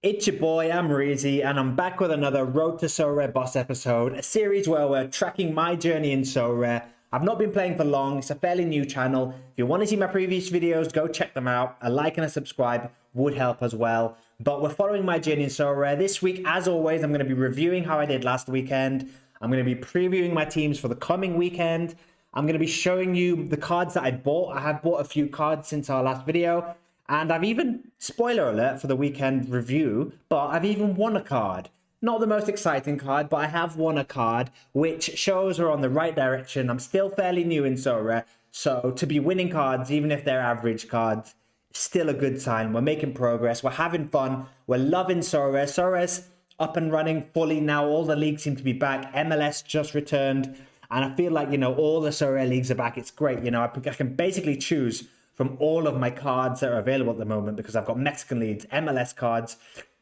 It's your boy, Amreezy, and I'm back with another Road to Sorare Boss episode, a series where we're tracking my journey in Sorare. I've not been playing for long, it's a fairly new channel. If you want to see my previous videos, go check them out. A like and a subscribe would help as well. But we're following my journey in Sorare. This week, as always, I'm going to be reviewing how I did last weekend. I'm going to be previewing my teams for the coming weekend. I'm going to be showing you the cards that I bought. I have bought a few cards since our last video. And I've even, spoiler alert for the weekend review, but I've even won a card. Not the most exciting card, but I have won a card, which shows we're on the right direction. I'm still fairly new in Sorare, so to be winning cards, even if they're average cards, still a good sign. We're making progress, we're having fun, we're loving Sorare. Sorare's up and running fully now. All the leagues seem to be back. MLS just returned, and I feel like, you know, all the Sorare leagues are back. It's great, you know, I can basically choose from all of my cards that are available at the moment because I've got Mexican leagues, MLS cards.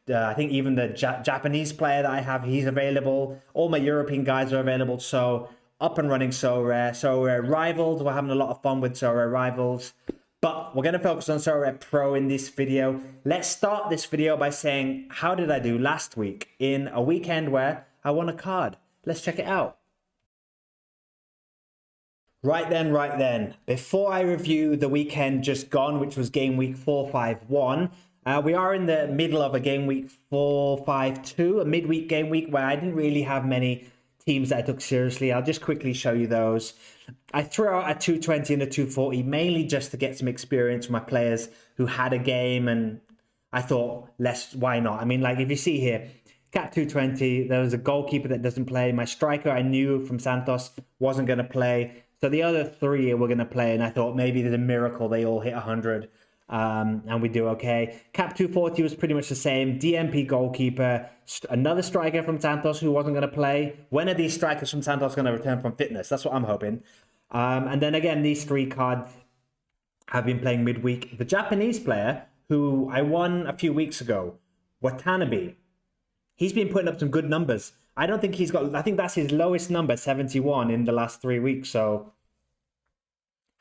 I think even the Japanese player that I have, he's available. All my European guys are available. So up and running Sorare. Sorare Rivals, we're having a lot of fun with Sorare Rivals. But we're going to focus on Sorare Pro in this video. Let's start this video by saying, how did I do last week in a weekend where I won a card? Let's check it out. Right then, before I review the weekend just gone, which was game week 451, we are in the middle of a game week 452, a midweek game week where I didn't really have many teams that I took seriously. I'll just quickly show you those. I threw out a 220 and a 240, mainly just to get some experience from my players who had a game, and I thought, why not? I mean, like if you see here, Cap 220, there was a goalkeeper that doesn't play. My striker I knew from Santos wasn't going to play. So the other three were going to play, and I thought maybe there's a miracle they all hit 100 and we do okay. Cap 240 was pretty much the same. DMP goalkeeper, another striker from Santos who wasn't going to play. When are these strikers from Santos going to return from fitness? That's what I'm hoping. And then again, these three cards have been playing midweek. The Japanese player who I won a few weeks ago, Watanabe, he's been putting up some good numbers. I don't think he's got, I think that's his lowest number, 71 in the last 3 weeks. So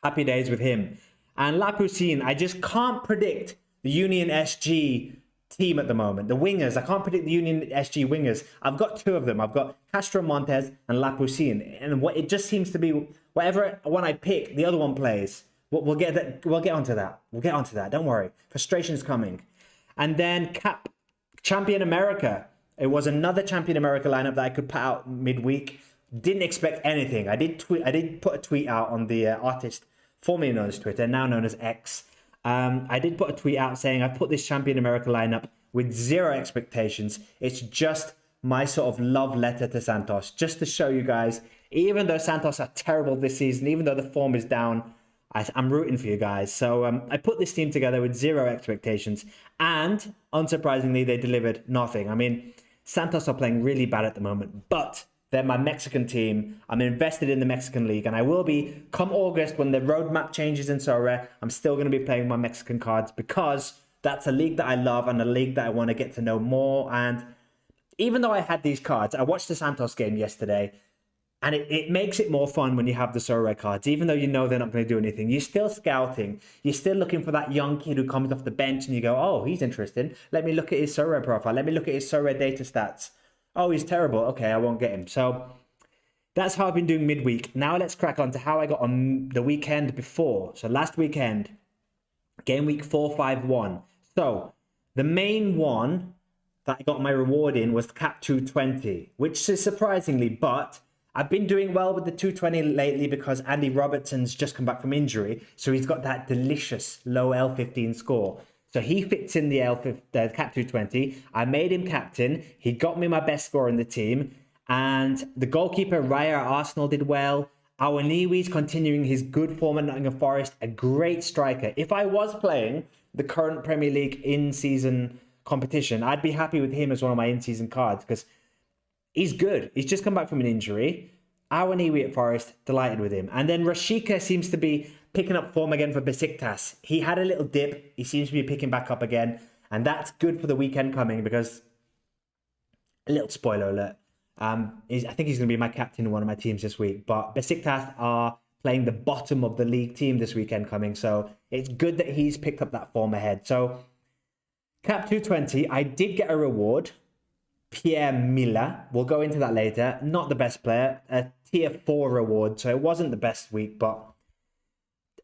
happy days with him. And Lapucine, I just can't predict the Union SG team at the moment. The wingers, I can't predict the Union SG wingers. I've got two of them. I've got Castro Montes and Lapucine. And what it just seems to be, whatever one I pick, the other one plays. We'll get onto that. We'll get onto that. Don't worry. Frustration's coming. And then Champion America. It was another Champion America lineup that I could put out midweek. Didn't expect anything. I did put a tweet out on the artist formerly known as Twitter, now known as X. I did put a tweet out saying I put this Champion America lineup with zero expectations. It's just my sort of love letter to Santos, just to show you guys, even though Santos are terrible this season, even though the form is down, I'm rooting for you guys. So I put this team together with zero expectations, and unsurprisingly, they delivered nothing. I mean, Santos are playing really bad at the moment, but they're my Mexican team. I'm invested in the Mexican league, and I will be, come August, when the roadmap changes in Sorare, I'm still going to be playing my Mexican cards because that's a league that I love and a league that I want to get to know more. And even though I had these cards, I watched the Santos game yesterday, and it makes it more fun when you have the Sorare cards. Even though you know they're not going to do anything, you're still scouting. You're still looking for that young kid who comes off the bench and you go, oh, he's interesting. Let me look at his Sorare profile. Let me look at his Sorare data stats. Oh, he's terrible. Okay, I won't get him. So that's how I've been doing midweek. Now let's crack on to how I got on the weekend before. So last weekend, game week 451. So the main one that I got my reward in was Cap 220, which is surprisingly, but I've been doing well with the 220 lately because Andy Robertson's just come back from injury. So he's got that delicious low L15 score. So he fits in the Cap 220. I made him captain. He got me my best score in the team. And the goalkeeper, Raya at Arsenal, did well. Awaniwi's continuing his good form at Nottingham Forest. A great striker. If I was playing the current Premier League in-season competition, I'd be happy with him as one of my in-season cards because he's good. He's just come back from an injury. Awaniwi at Forest, delighted with him. And then Rashika seems to be picking up form again for Besiktas. He had a little dip. He seems to be picking back up again. And that's good for the weekend coming because, a little spoiler alert, I think he's going to be my captain in one of my teams this week. But Besiktas are playing the bottom of the league team this weekend coming. So it's good that he's picked up that form ahead. So Cap 220, I did get a reward. Pierre Miller. We'll go into that later. Not the best player. A tier 4 reward. So it wasn't the best week, but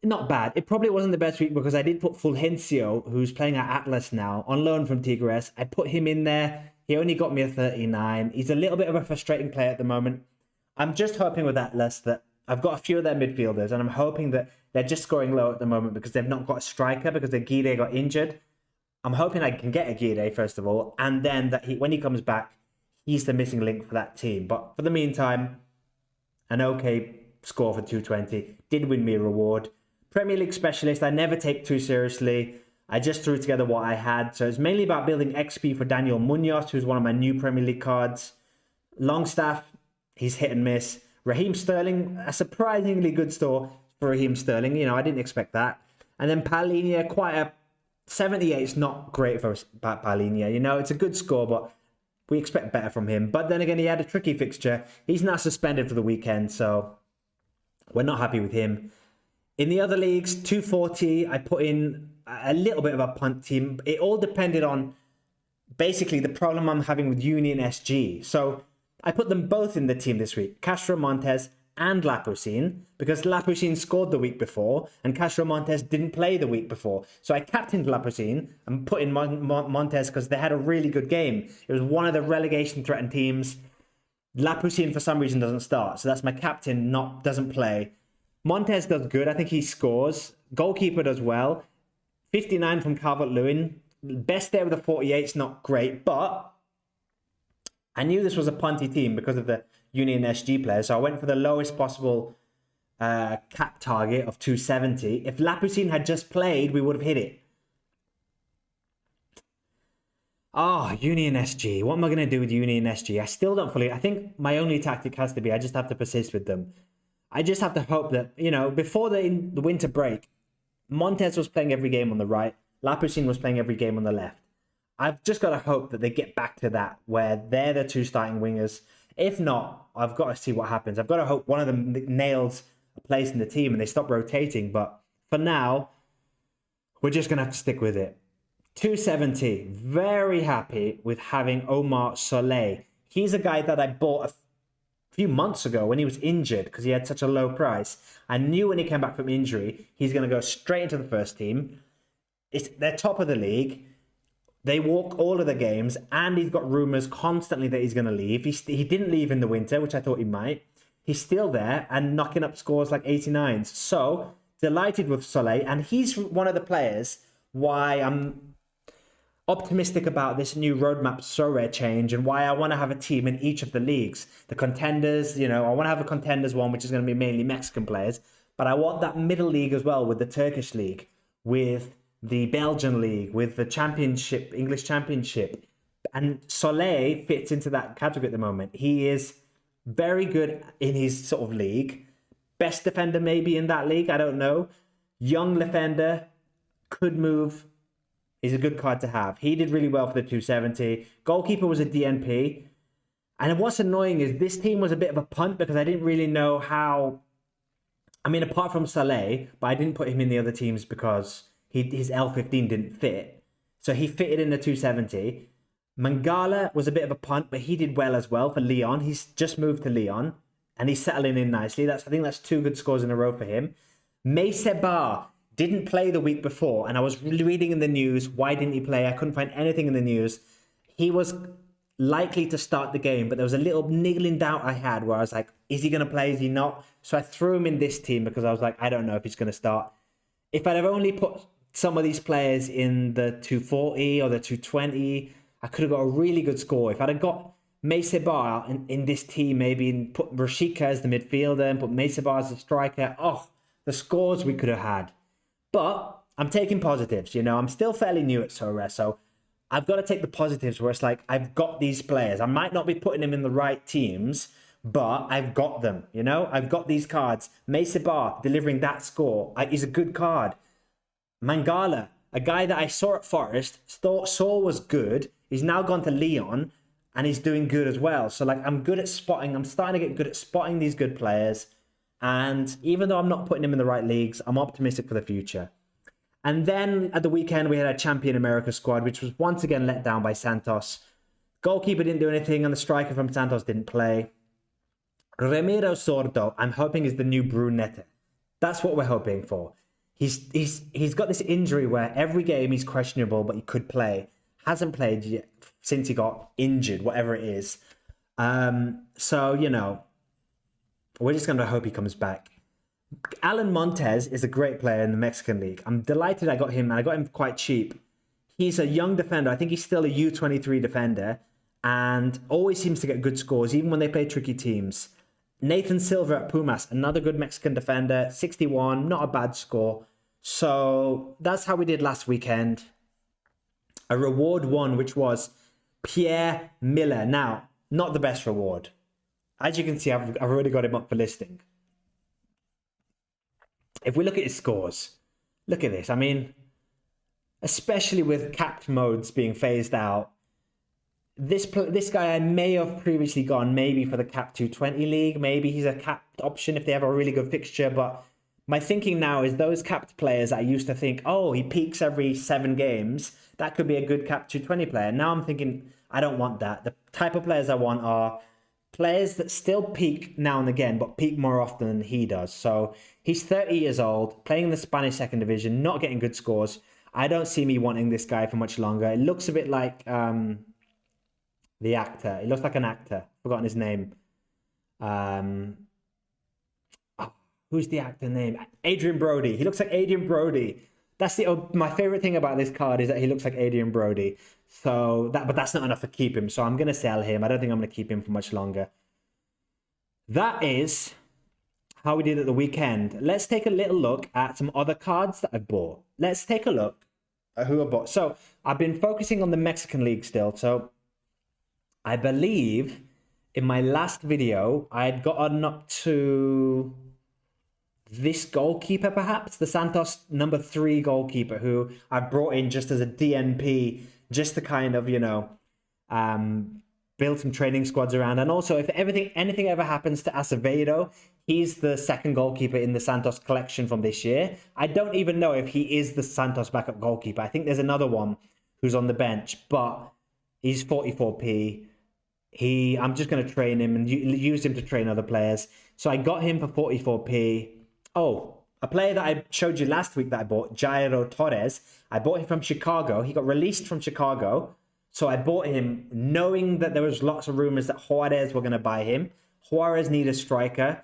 not bad. It probably wasn't the best week because I did put Fulgencio, who's playing at Atlas now, on loan from Tigres. I put him in there. He only got me a 39. He's a little bit of a frustrating player at the moment. I'm just hoping with Atlas that I've got a few of their midfielders, and I'm hoping that they're just scoring low at the moment because they've not got a striker because their Guide got injured. I'm hoping I can get a Guide, first of all, and then that when he comes back, he's the missing link for that team. But for the meantime, an okay score for 220. Did win me a reward. Premier League specialist, I never take too seriously. I just threw together what I had. So it's mainly about building XP for Daniel Munoz, who's one of my new Premier League cards. Longstaff, he's hit and miss. Raheem Sterling, a surprisingly good store for Raheem Sterling. You know, I didn't expect that. And then Paulinho, quite a 78 is not great for Paulinho. You know, it's a good score, but we expect better from him. But then again, he had a tricky fixture. He's now suspended for the weekend, so we're not happy with him. In the other leagues, 240, I put in a little bit of a punt team. It all depended on basically the problem I'm having with Union SG. So I put them both in the team this week, Castro Montes and Lapoussin, because Lapoussin scored the week before and Castro Montes didn't play the week before. So I captained Lapoussin and put in Montes because they had a really good game. It was one of the relegation threatened teams. Lapoussin for some reason doesn't start, so that's my captain, doesn't play. Montes does good. I think he scores. Goalkeeper does well. 59 from Calvert-Lewin. Best there with the 48's not great, but I knew this was a punty team because of the Union SG players, so I went for the lowest possible cap target of 270. If Lapoussin had just played, we would have hit it. Union SG. What am I going to do with Union SG? I still don't fully... I think my only tactic has to be I just have to persist with them. I just have to hope that, you know, before the winter break, Montes was playing every game on the right. Lapoussin was playing every game on the left. I've just got to hope that they get back to that, where they're the two starting wingers. If not, I've got to see what happens. I've got to hope one of them nails a place in the team and they stop rotating. But for now, we're just going to have to stick with it. 270. Very happy with having Omar Soleil. He's a guy that I bought a few months ago when he was injured because he had such a low price. I knew when he came back from injury, he's going to go straight into the first team. They're top of the league. They walk all of the games, and he's got rumours constantly that he's going to leave. He didn't leave in the winter, which I thought he might. He's still there and knocking up scores like 89s. So, delighted with Soleil, and he's one of the players why I'm optimistic about this new roadmap Sorare change and why I want to have a team in each of the leagues. The contenders, you know, I want to have a contenders one, which is going to be mainly Mexican players, but I want that middle league as well with the Turkish league, with the Belgian league, with the championship, English championship. And Soleil fits into that category at the moment. He is very good in his sort of league. Best defender maybe in that league, I don't know. Young defender, could move. Is a good card to have. He did really well for the 270. Goalkeeper was a DNP. And what's annoying is this team was a bit of a punt because I didn't really know how... I mean, apart from Soleil, but I didn't put him in the other teams because his L15 didn't fit. So he fitted in the 270. Mangala was a bit of a punt, but he did well as well for Lyon. He's just moved to Lyon and he's settling in nicely. I think that's 2 good scores in a row for him. Maysebar didn't play the week before, and I was reading in the news, why didn't he play? I couldn't find anything in the news. He was likely to start the game, but there was a little niggling doubt I had where I was like, is he going to play? Is he not? So I threw him in this team because I was like, I don't know if he's going to start. If I'd have only put some of these players in the 240 or the 220, I could have got a really good score. If I'd have got Maysebar in this team, maybe and put Rashika as the midfielder and put Maysebar as the striker, the scores we could have had. But I'm taking positives, you know. I'm still fairly new at Sorare, so I've got to take the positives where it's like, I've got these players. I might not be putting them in the right teams, but I've got them, you know. I've got these cards. Maysebar delivering that score is a good card. Mangala, a guy that I saw at Forest, saw was good. He's now gone to Lyon, and he's doing good as well. So, like, I'm good at spotting. I'm starting to get good at spotting these good players. And even though I'm not putting him in the right leagues, I'm optimistic for the future. And then at the weekend, we had a Champion America squad, which was once again let down by Santos. Goalkeeper didn't do anything, and the striker from Santos didn't play. Ramiro Sordo, I'm hoping, is the new Brunette. That's what we're hoping for. He's got this injury where every game he's questionable, but he could play. Hasn't played yet since he got injured, whatever it is. So, you know, we're just going to hope he comes back. Alan Montez is a great player in the Mexican League. I'm delighted I got him, and I got him quite cheap. He's a young defender. I think he's still a U23 defender and always seems to get good scores, even when they play tricky teams. Nathan Silva at Pumas, another good Mexican defender, 61, not a bad score. So that's how we did last weekend. A reward one, which was Pierre Miller. Now, not the best reward. As you can see, I've already got him up for listing. If we look at his scores, look at this. I mean, especially with capped modes being phased out, this guy I may have previously gone maybe for the cap 220 league. Maybe he's a capped option if they have a really good fixture. But my thinking now is those capped players I used to think, oh, he peaks every 7 games. That could be a good cap 220 player. Now I'm thinking, I don't want that. The type of players I want are players that still peak now and again, but peak more often than he does. So he's 30 years old, playing in the Spanish second division, not getting good scores. I don't see me wanting this guy for much longer. It looks a bit like the actor. He looks like an actor. Forgotten his name. Who's the actor name? Adrian Brody. He looks like Adrian Brody. That's my favorite thing about this card is that he looks like Adrian Brody. So but that's not enough to keep him. So I'm gonna sell him. I don't think I'm gonna keep him for much longer. That is how we did at the weekend. Let's take a little look at some other cards that I bought. Let's take a look at who I bought. So I've been focusing on the Mexican League still. So I believe in my last video, I had gotten up to this goalkeeper, perhaps the Santos number 3 goalkeeper, who I brought in just as a DNP, just to kind of, you know, build some training squads around. And also, if anything ever happens to Acevedo, he's the second goalkeeper in the Santos collection from this year. I don't even know if he is the Santos backup goalkeeper. I think there's another one who's on the bench, but he's 44p. I'm just going to train him and use him to train other players. So I got him for 44p. Oh, a player that I showed you last week that I bought, Jairo Torres. I bought him from Chicago. He got released from Chicago. So I bought him knowing that there was lots of rumors that Juarez were going to buy him. Juarez needed a striker.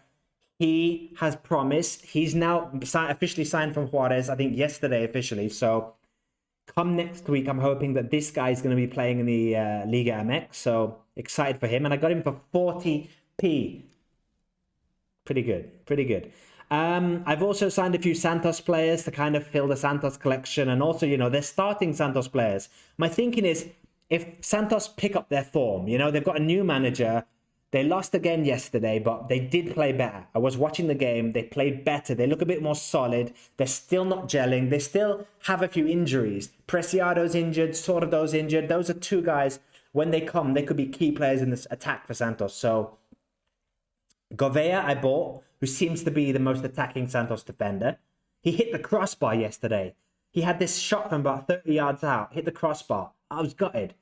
He has promised. He's now officially signed from Juarez, I think yesterday officially. So come next week, I'm hoping that this guy is going to be playing in the Liga MX. So excited for him. And I got him for 40p. Pretty good. Pretty good. I've also signed a few Santos players to kind of fill the Santos collection. And also, you know, they're starting Santos players. My thinking is if Santos pick up their form, you know, they've got a new manager. They lost again yesterday, but they did play better. I was watching the game. They played better. They look a bit more solid. They're still not gelling. They still have a few injuries. Preciado's injured. Sordo's injured. Those are 2 guys. When they come, they could be key players in this attack for Santos. So Govea I bought, who seems to be the most attacking Santos defender. He hit the crossbar yesterday. He had this shot from about 30 yards out, hit the crossbar. I was gutted.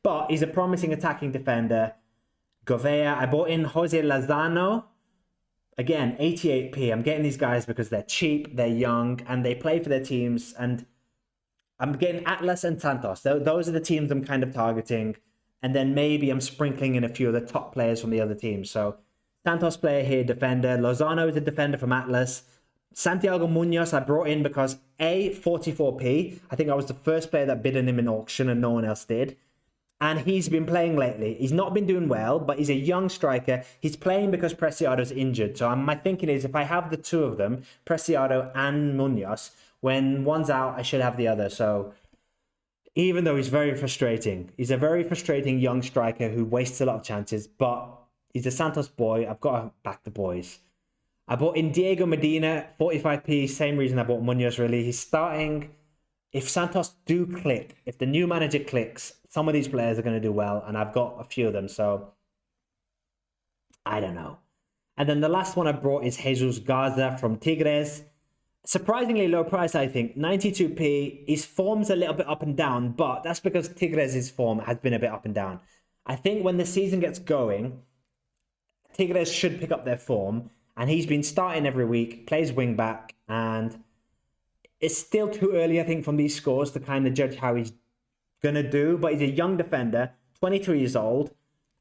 But he's a promising attacking defender. Govea, I bought in Jose Lozano. Again, 88p. I'm getting these guys because they're cheap, they're young, and they play for their teams. And I'm getting Atlas and Santos. Those are the teams I'm kind of targeting. And then maybe I'm sprinkling in a few of the top players from the other teams. So Santos player here, defender. Lozano is a defender from Atlas. Santiago Munoz I brought in because A, 44p. I think I was the first player that bid on him in auction and no one else did. And he's been playing lately. He's not been doing well, but he's a young striker. He's playing because Preciado's injured. So my thinking is if I have the 2 of them, Preciado and Munoz, when one's out, I should have the other. So even though he's very frustrating, he's a very frustrating young striker who wastes a lot of chances, but he's a Santos boy. I've got to back the boys. I bought in Diego Medina, 45p, same reason I bought Munoz really. He's starting. If Santos do click, if the new manager clicks, some of these players are going to do well, and I've got a few of them, so I don't know. And then the last one I brought is Jesus Garza from Tigres. Surprisingly low price, I think. 92p. His form's a little bit up and down, but that's because Tigres' form has been a bit up and down. I think when the season gets going, Tigres should pick up their form, and he's been starting every week, plays wing back, and it's still too early, I think, from these scores to kind of judge how he's going to do, but he's a young defender, 23 years old,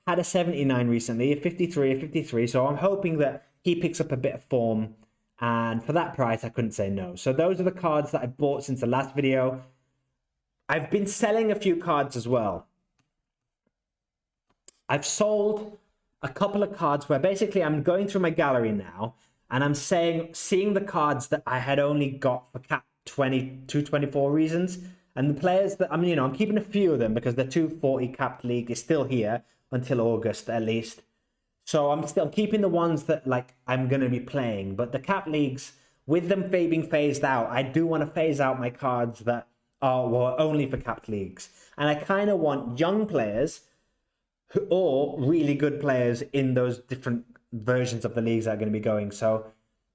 had a 79 recently, a 53, so I'm hoping that he picks up a bit of form, and for that price, I couldn't say no. So those are the cards that I bought since the last video. I've been selling a few cards as well. I've sold a couple of cards where basically I'm going through my gallery now, and I'm seeing the cards that I had only got for cap 224 reasons, and the players that I'm keeping a few of them because the 240 capped league is still here until August at least. So I'm still keeping the ones that like I'm going to be playing, but the cap leagues, with them being phased out, I do want to phase out my cards that were only for capped leagues, and I kind of want young players or really good players in those different versions of the leagues that are going to be going. So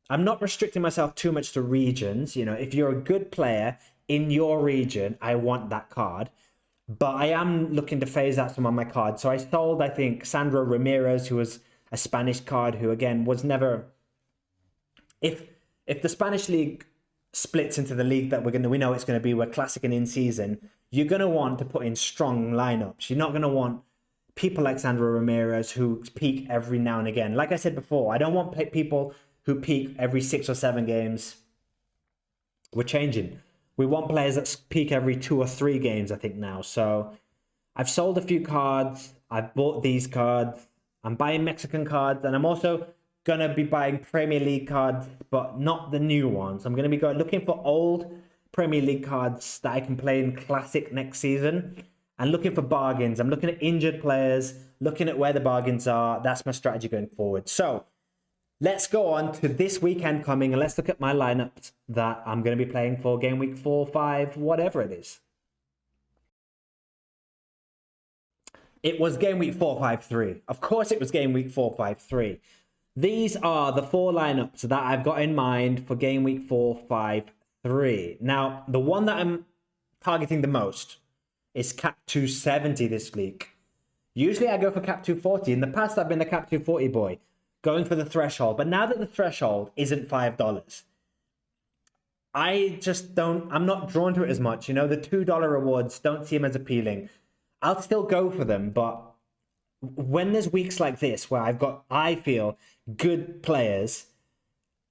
I'm not restricting myself too much to regions. If you're a good player in your region, I want that card. But I am looking to phase out some of my cards. So I sold, I think, Sandro Ramirez, who was a Spanish card, who again was never. If the Spanish league splits into the league that we know it's going to be, where classic and in season, you're going to want to put in strong lineups. You're not going to want people like Sandro Ramirez who peak every now and again. Like I said before, I don't want people who peak every 6 or 7 games. We're changing. We want players that peak every 2 or 3 games, I think, now. So I've sold a few cards. I've bought these cards. I'm buying Mexican cards. And I'm also going to be buying Premier League cards, but not the new ones. I'm going to be looking for old Premier League cards that I can play in Classic next season. And looking for bargains. I'm looking at injured players, looking at where the bargains are. That's my strategy going forward. So let's go on to this weekend coming, and let's look at my lineups that I'm going to be playing for game week 4, 5, whatever it is. It was game week 453. Of course it was game week 453. These are the 4 lineups that I've got in mind for game week 453. Now, the one that I'm targeting the most is cap 270 this week. Usually I go for cap 240. In the past, I've been the cap 240 boy, going for the threshold. But now that the threshold isn't $5, I'm not drawn to it as much. The $2 rewards don't seem as appealing. I'll still go for them, but when there's weeks like this where I feel good players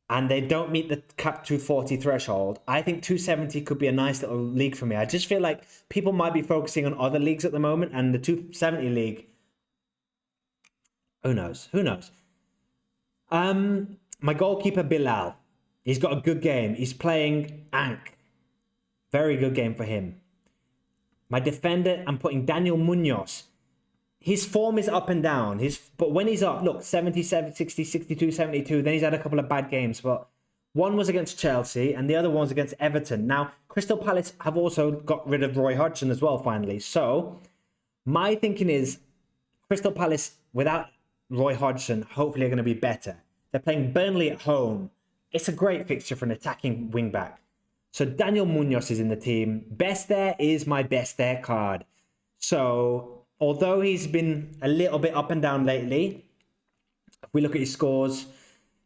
and they don't meet the cap 240 threshold, I think 270 could be a nice little league for me. I just feel like people might be focusing on other leagues at the moment, and the 270 league, who knows? My goalkeeper, Bilal, he's got a good game. He's playing Ankh. Very good game for him. My defender, I'm putting Daniel Munoz. His form is up and down. But when he's up, look, 77, 60, 62, 72. Then he's had a couple of bad games. But one was against Chelsea and the other one was against Everton. Now, Crystal Palace have also got rid of Roy Hodgson as well, finally. So, my thinking is Crystal Palace, without Roy Hodgson, hopefully are going to be better. They're playing Burnley at home. It's a great fixture for an attacking wing-back. So, Daniel Munoz is in the team. Best there is my best there card. So, although he's been a little bit up and down lately, if we look at his scores,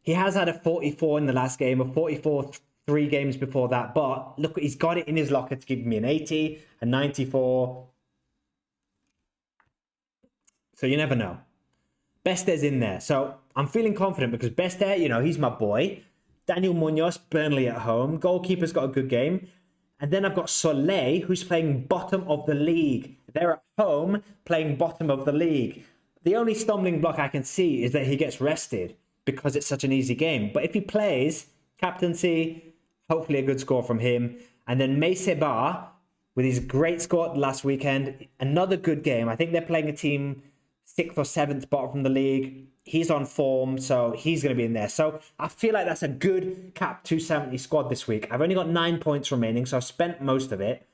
he has had a 44 in the last game, a 44 3 games before that. But look, he's got it in his locker to give me an 80, a 94. So you never know. Beste's in there. So I'm feeling confident because Beste, he's my boy. Daniel Munoz, Burnley at home. Goalkeeper's got a good game. And then I've got Soleil, who's playing bottom of the league. They're at home playing bottom of the league. The only stumbling block I can see is that he gets rested because it's such an easy game. But if he plays, captaincy, hopefully a good score from him. And then Meiseba, with his great score last weekend, another good game. I think they're playing a team 6th or 7th bottom from the league. He's on form, so he's going to be in there. So I feel like that's a good cap 270 squad this week. I've only got 9 points remaining, so I've spent most of it.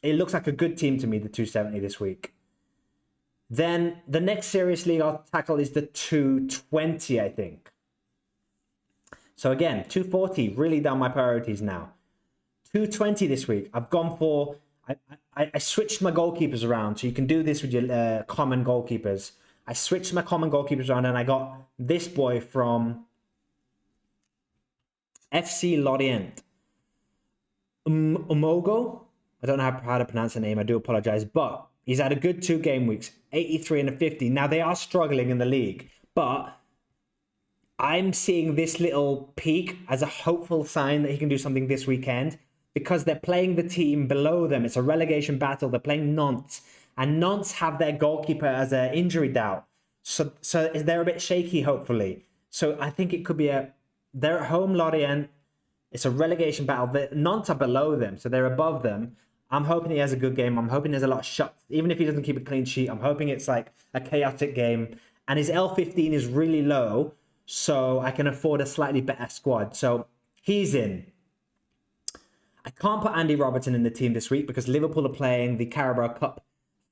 It looks like a good team to me, the 270 this week. Then the next serious league I'll tackle is the 220, I think. So again, 240, really down my priorities now. 220 this week. I've gone for... I switched my goalkeepers around. So you can do this with your common goalkeepers. I switched my common goalkeepers around and I got this boy from FC Lorient. Umogo. I don't know how to pronounce the name. I do apologize. But he's had a good 2 game weeks. 83 and a 50. Now, they are struggling in the league. But I'm seeing this little peak as a hopeful sign that he can do something this weekend. Because they're playing the team below them. It's a relegation battle. They're playing Nantes. And Nantes have their goalkeeper as an injury doubt. So they're a bit shaky, hopefully. So I think it could be they're at home, Lorient. It's a relegation battle. Nantes are below them, so they're above them. I'm hoping he has a good game. I'm hoping there's a lot of shots. Even if he doesn't keep a clean sheet, I'm hoping it's like a chaotic game. And his L15 is really low, so I can afford a slightly better squad. So he's in. I can't put Andy Robertson in the team this week because Liverpool are playing the Carabao Cup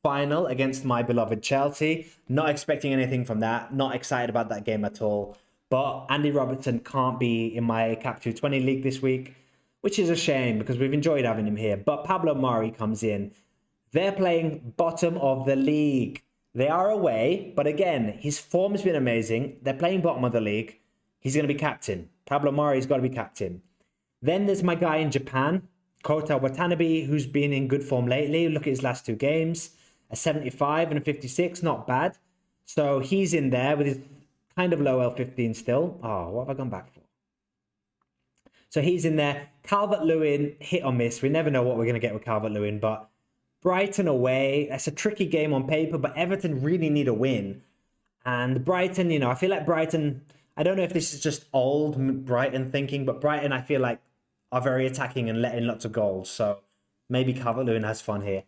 final against my beloved Chelsea. Not expecting anything from that. Not excited about that game at all. But Andy Robertson can't be in my Cap 220 league this week, which is a shame because we've enjoyed having him here. But Pablo Mari comes in. They're playing bottom of the league. They are away, but again, his form has been amazing. They're playing bottom of the league. He's going to be captain. Pablo Mari's got to be captain. Then there's my guy in Japan, Kota Watanabe, who's been in good form lately. Look at his last 2 games. A 75 and a 56, not bad. So he's in there with his kind of low L15 still. Oh, what have I gone back for? So he's in there. Calvert-Lewin, hit or miss. We never know what we're going to get with Calvert-Lewin, but Brighton away. That's a tricky game on paper, but Everton really need a win. And Brighton, I feel like Brighton, I don't know if this is just old Brighton thinking, but Brighton, I feel like, are very attacking and letting lots of goals. So maybe Calvert-Lewin has fun here.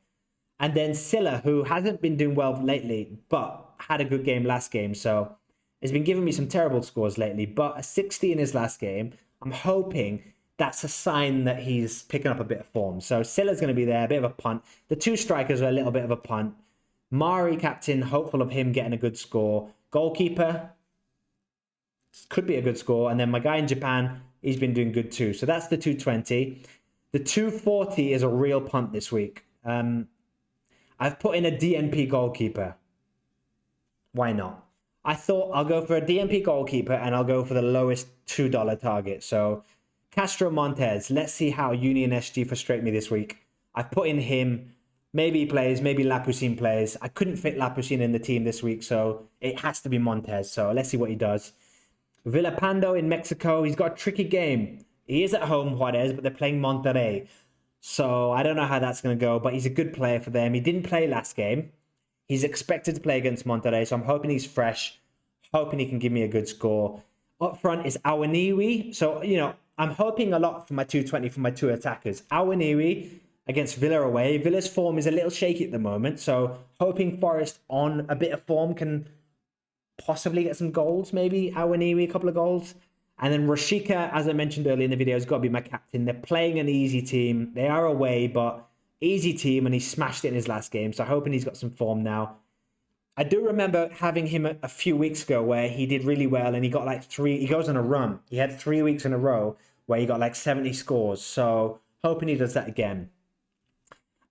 And then Silla, who hasn't been doing well lately, but had a good game last game. So has been giving me some terrible scores lately, but a 60 in his last game. I'm hoping that's a sign that he's picking up a bit of form. So Silla's going to be there, a bit of a punt. The 2 strikers are a little bit of a punt. Mari, captain, hopeful of him getting a good score. Goalkeeper, could be a good score. And then my guy in Japan, he's been doing good too. So that's the 220. The 240 is a real punt this week. I've put in a DNP goalkeeper. Why not? I thought I'll go for a DNP goalkeeper and I'll go for the lowest $2 target. So Castro Montes, let's see how Union SG frustrate me this week. I've put in him. Maybe he plays, maybe Lapoussin plays. I couldn't fit Lapoussin in the team this week, so it has to be Montes. So let's see what he does. Villapando in Mexico, he's got a tricky game. He is at home, Juarez, but they're playing Monterrey. So I don't know how that's going to go, but he's a good player for them. He didn't play last game. He's expected to play against Monterrey, so I'm hoping he's fresh, hoping he can give me a good score. Up front is Awaniwi. So, I'm hoping a lot for my 220 for my 2 attackers. Awaniwi against Villa away. Villa's form is a little shaky at the moment, so hoping Forest on a bit of form can possibly get some goals, maybe. Awaniwi, a couple of goals. And then Rashika, as I mentioned earlier in the video, has got to be my captain. They're playing an easy team. They are away, but easy team, and he smashed it in his last game. So hoping he's got some form now. I do remember having him a few weeks ago where he did really well, and he got like 3. He goes on a run. He had 3 weeks in a row where he got like 70 scores. So hoping he does that again.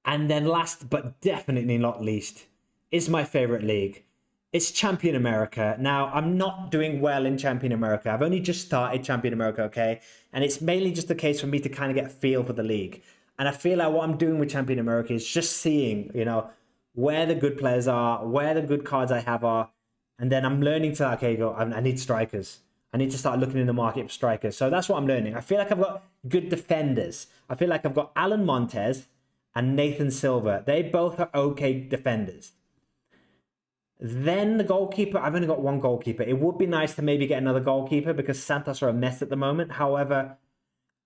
And then last but definitely not least is my favorite league. It's Champion America. Now, I'm not doing well in Champion America. I've only just started Champion America, okay? And it's mainly just a case for me to kind of get a feel for the league. And I feel like what I'm doing with Champion America is just seeing, where the good players are, where the good cards I have are. And then I'm learning to, I need strikers. I need to start looking in the market for strikers. So that's what I'm learning. I feel like I've got good defenders. I feel like I've got Alan Montes and Nathan Silva. They both are okay defenders. Then the goalkeeper, I've only got 1 goalkeeper. It would be nice to maybe get another goalkeeper because Santos are a mess at the moment. However,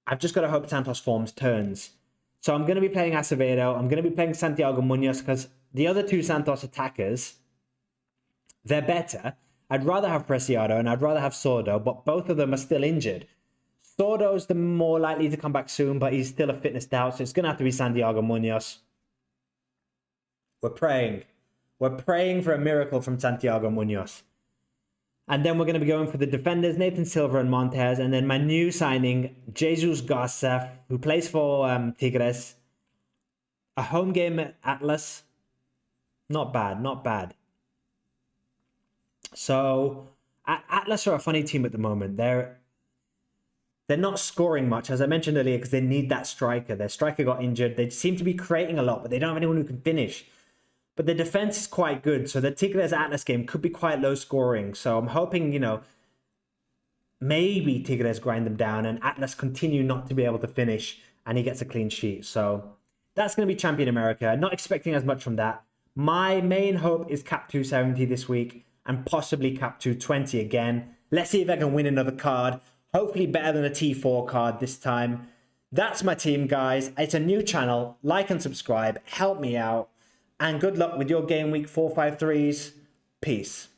I've just got to hope Santos forms turns. So I'm going to be playing Acevedo. I'm going to be playing Santiago Munoz because the other 2 Santos attackers, they're better. I'd rather have Preciado and I'd rather have Sordo, but both of them are still injured. Sordo's the more likely to come back soon, but he's still a fitness doubt, so it's going to have to be Santiago Munoz. We're praying. We're praying for a miracle from Santiago Munoz. And then we're going to be going for the defenders, Nathan Silva and Montez. And then my new signing, Jesus Garza, who plays for Tigres. A home game at Atlas. Not bad, not bad. So, Atlas are a funny team at the moment. They're not scoring much, as I mentioned earlier, because they need that striker. Their striker got injured. They seem to be creating a lot, but they don't have anyone who can finish. But the defense is quite good. So the Tigres Atlas game could be quite low scoring. So I'm hoping, you know, maybe Tigres grind them down and Atlas continue not to be able to finish and he gets a clean sheet. So that's going to be Champion America. Not expecting as much from that. My main hope is Cap 270 this week and possibly Cap 220 again. Let's see if I can win another card. Hopefully better than a T4 card this time. That's my team, guys. It's a new channel. Like and subscribe. Help me out. And good luck with your game week 453s. Peace.